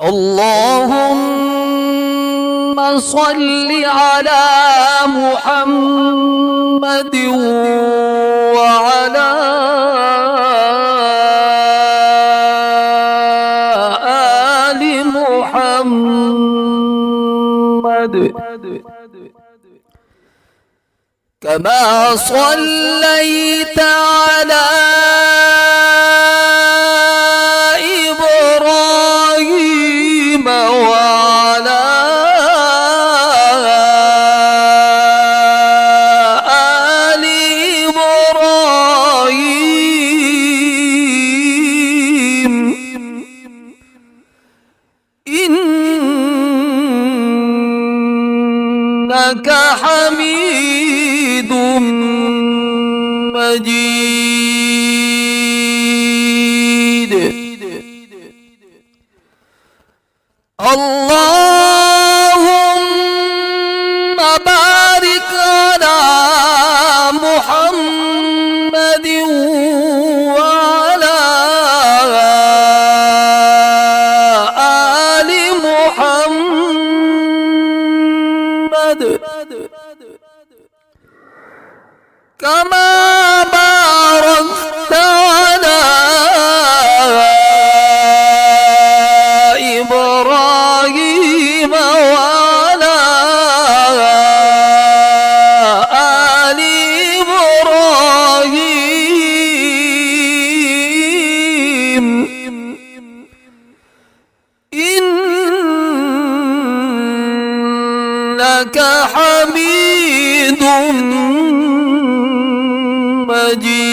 اللهم صل على محمد وعلى آل محمد كما صليت على إبراهيم وعلى آل إبراهيم إنك حميد مجيد. اللهم بارك على محمد وعلى آل محمد كما باركت على إبراهيم وعلى آل إبراهيم إنك حميد مجيد.